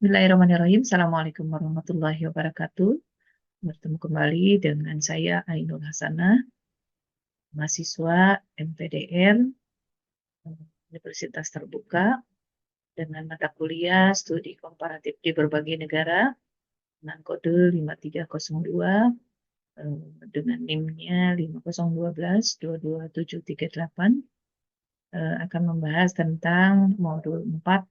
Bismillahirrahmanirrahim. Assalamualaikum warahmatullahi wabarakatuh. Bertemu kembali dengan saya Ainul Hasanah, mahasiswa MPDN Universitas Terbuka dengan mata kuliah Studi Komparatif di Berbagai Negara dengan kode 5302 dengan NIM-nya 501222738 akan membahas tentang modul 4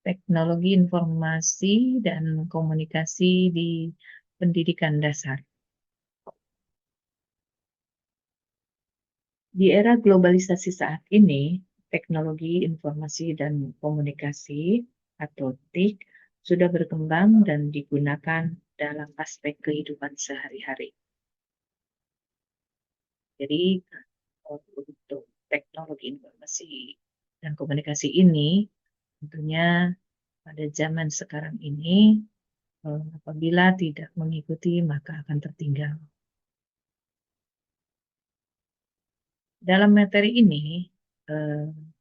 Teknologi Informasi dan Komunikasi di Pendidikan Dasar. Di era globalisasi saat ini, teknologi informasi dan komunikasi atau TIK sudah berkembang dan digunakan dalam aspek kehidupan sehari-hari. Jadi, untuk teknologi informasi dan komunikasi ini, tentunya pada zaman sekarang ini, apabila tidak mengikuti maka akan tertinggal. Dalam materi ini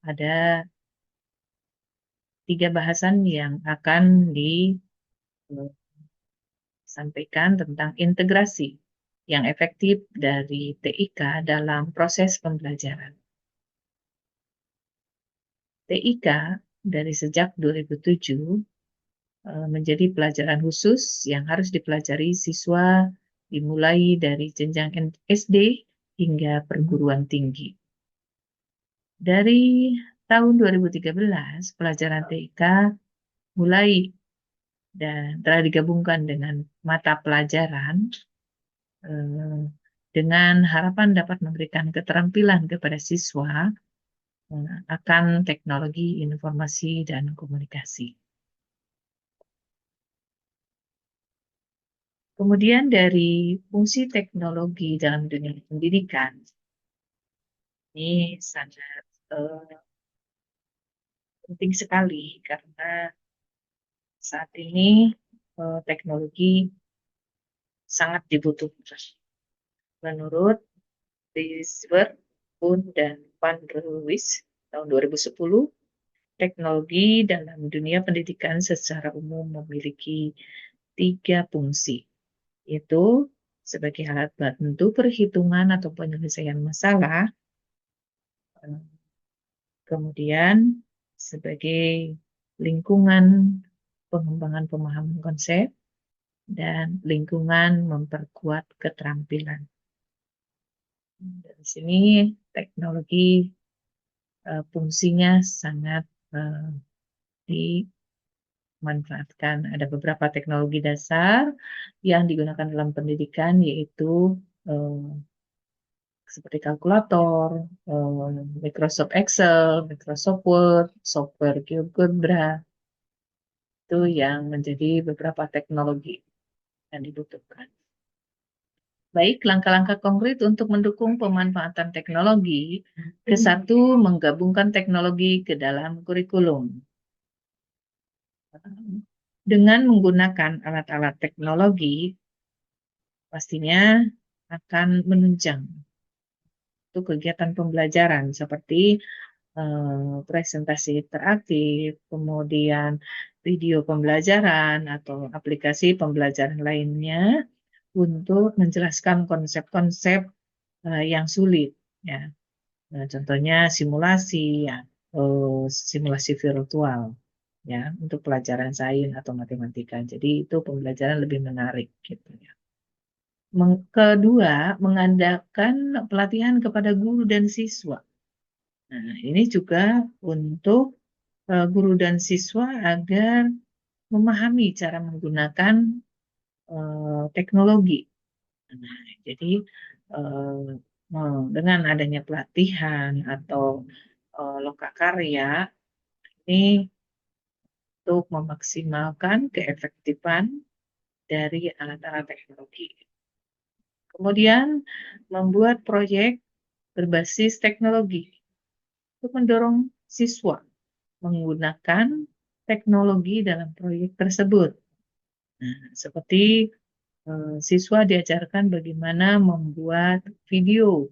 ada 3 bahasan yang akan disampaikan tentang integrasi yang efektif dari TIK dalam proses pembelajaran. TIK dari sejak 2007 menjadi pelajaran khusus yang harus dipelajari siswa dimulai dari jenjang SD hingga perguruan tinggi. Dari tahun 2013, pelajaran TIK mulai dan telah digabungkan dengan mata pelajaran dengan harapan dapat memberikan keterampilan kepada siswa akan teknologi informasi dan komunikasi. Kemudian dari fungsi teknologi dalam dunia pendidikan, ini sangat penting sekali karena saat ini teknologi sangat dibutuhkan. Menurut Risberg, Kuhn, dan Van der Wijs tahun 2010, teknologi dalam dunia pendidikan secara umum memiliki 3 fungsi, yaitu sebagai alat bantu perhitungan atau penyelesaian masalah, kemudian sebagai lingkungan pengembangan pemahaman konsep, dan lingkungan memperkuat keterampilan. Dari sini teknologi fungsinya sangat dimanfaatkan. Ada beberapa teknologi dasar yang digunakan dalam pendidikan, yaitu seperti kalkulator, Microsoft Excel, Microsoft Word, software GeoGebra, itu yang menjadi beberapa teknologi yang dibutuhkan. Baik, langkah-langkah konkret untuk mendukung pemanfaatan teknologi. Ke-1, menggabungkan teknologi ke dalam kurikulum. Dengan menggunakan alat-alat teknologi, pastinya akan menunjang untuk kegiatan pembelajaran seperti presentasi interaktif, kemudian video pembelajaran atau aplikasi pembelajaran lainnya untuk menjelaskan konsep-konsep yang sulit, ya. Nah, contohnya simulasi, ya, simulasi virtual, ya, untuk pelajaran sains atau matematika. Jadi itu pembelajaran lebih menarik, gitu ya. Kedua, mengandalkan pelatihan kepada guru dan siswa. Nah, ini juga untuk guru dan siswa agar memahami cara menggunakan teknologi. Nah, jadi dengan adanya pelatihan atau lokakarya ini untuk memaksimalkan keefektifan dari alat-alat teknologi. Kemudian membuat proyek berbasis teknologi untuk mendorong siswa menggunakan teknologi dalam proyek tersebut. Nah, seperti siswa diajarkan bagaimana membuat video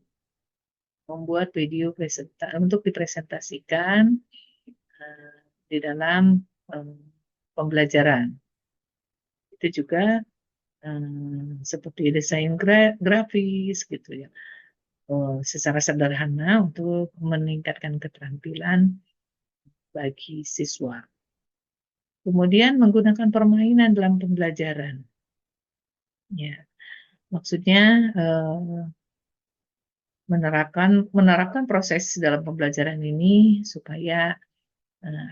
untuk dipresentasikan di dalam pembelajaran. Itu juga seperti desain grafis gitu ya. Secara sederhana untuk meningkatkan keterampilan bagi siswa. Kemudian menggunakan permainan dalam pembelajaran. Ya, maksudnya menerapkan proses dalam pembelajaran ini supaya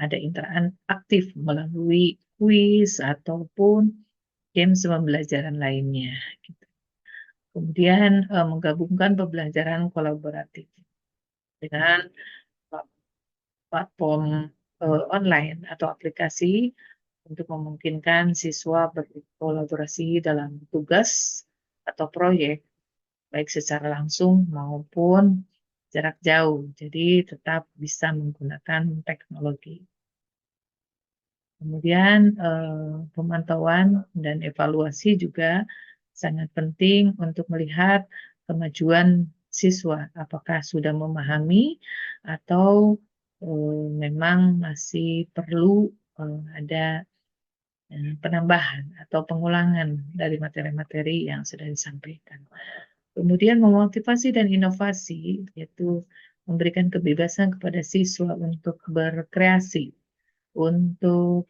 ada interaktif melalui kuis ataupun games pembelajaran lainnya. Gitu. Kemudian menggabungkan pembelajaran kolaboratif dengan platform online atau aplikasi untuk memungkinkan siswa berkolaborasi dalam tugas atau proyek, baik secara langsung maupun jarak jauh. Jadi tetap bisa menggunakan teknologi. Kemudian pemantauan dan evaluasi juga sangat penting untuk melihat kemajuan siswa, apakah sudah memahami atau memang masih perlu ada penambahan atau pengulangan dari materi-materi yang sudah disampaikan. Kemudian memotivasi dan inovasi, yaitu memberikan kebebasan kepada siswa untuk berkreasi, untuk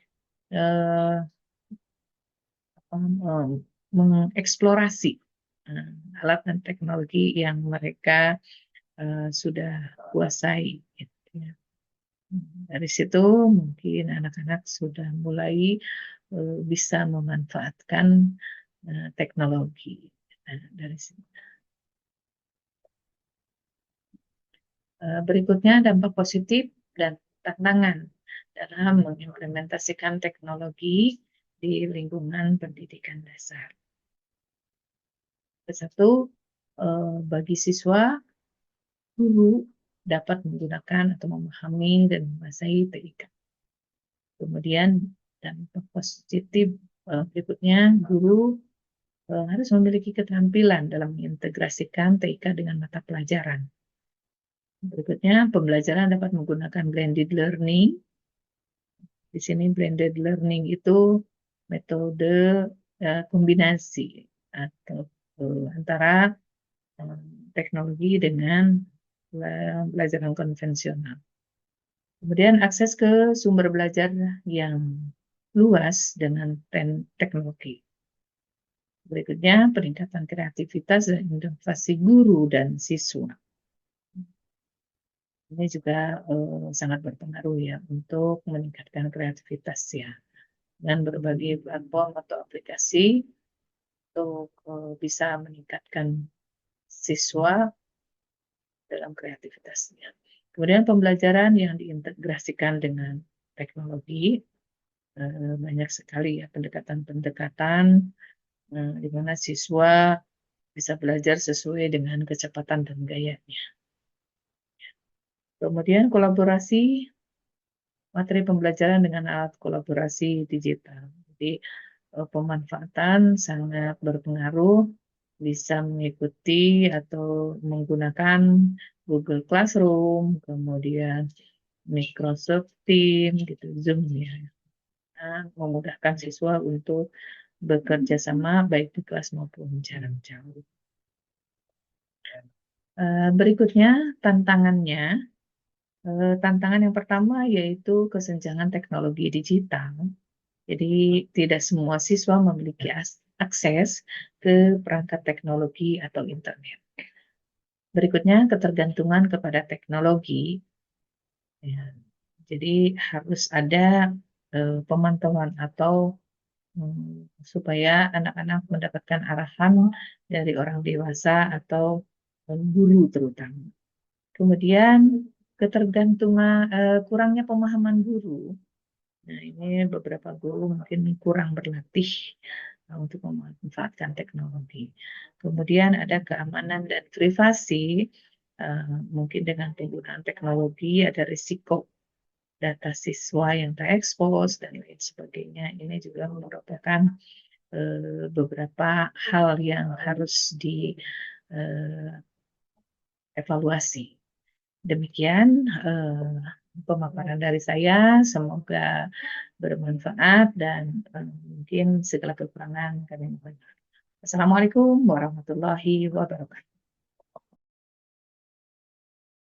mengeksplorasi alat dan teknologi yang mereka sudah kuasai. Gitu ya. Dari situ mungkin anak-anak sudah mulai bisa memanfaatkan teknologi. Dari situ. Berikutnya dampak positif dan tantangan dalam mengimplementasikan teknologi di lingkungan pendidikan dasar. Satu, bagi siswa, guru dapat menggunakan atau memahami dan menguasai TIK. Kemudian dampak positif berikutnya, guru harus memiliki keterampilan dalam mengintegrasikan TIK dengan mata pelajaran. Berikutnya, pembelajaran dapat menggunakan blended learning. Di sini blended learning itu metode kombinasi atau antara teknologi dengan pelajaran konvensional. Kemudian akses ke sumber belajar yang luas dengan teknologi. Berikutnya, peningkatan kreativitas dan inovasi guru dan siswa. Ini juga sangat berpengaruh ya untuk meningkatkan kreativitas ya. Dan berbagai platform atau aplikasi untuk bisa meningkatkan siswa dalam kreativitasnya. Kemudian pembelajaran yang diintegrasikan dengan teknologi, banyak sekali ya pendekatan-pendekatan di mana siswa bisa belajar sesuai dengan kecepatan dan gayanya. Kemudian kolaborasi materi pembelajaran dengan alat kolaborasi digital. Jadi pemanfaatan sangat berpengaruh, bisa mengikuti atau menggunakan Google Classroom, kemudian Microsoft Teams, gitu, Zoom ya. Nah, memudahkan siswa untuk bekerja sama baik di kelas maupun jarak jauh. Berikutnya tantangannya. Tantangan yang pertama yaitu kesenjangan teknologi digital. Jadi tidak semua siswa memiliki akses ke perangkat teknologi atau internet. Berikutnya ketergantungan kepada teknologi. Ya. Jadi harus ada pemantauan atau supaya anak-anak mendapatkan arahan dari orang dewasa atau guru terutama. Kemudian ketergantungan kurangnya pemahaman guru. Nah, ini beberapa guru mungkin kurang berlatih untuk memanfaatkan teknologi. Kemudian ada keamanan dan privasi. Mungkin dengan penggunaan teknologi ada risiko data siswa yang terekspos dan lain sebagainya. Ini juga merupakan beberapa hal yang harus dievaluasi. Demikian pemaparan dari saya. Semoga bermanfaat dan mungkin segala kekurangan kami mohon. Assalamualaikum warahmatullahi wabarakatuh.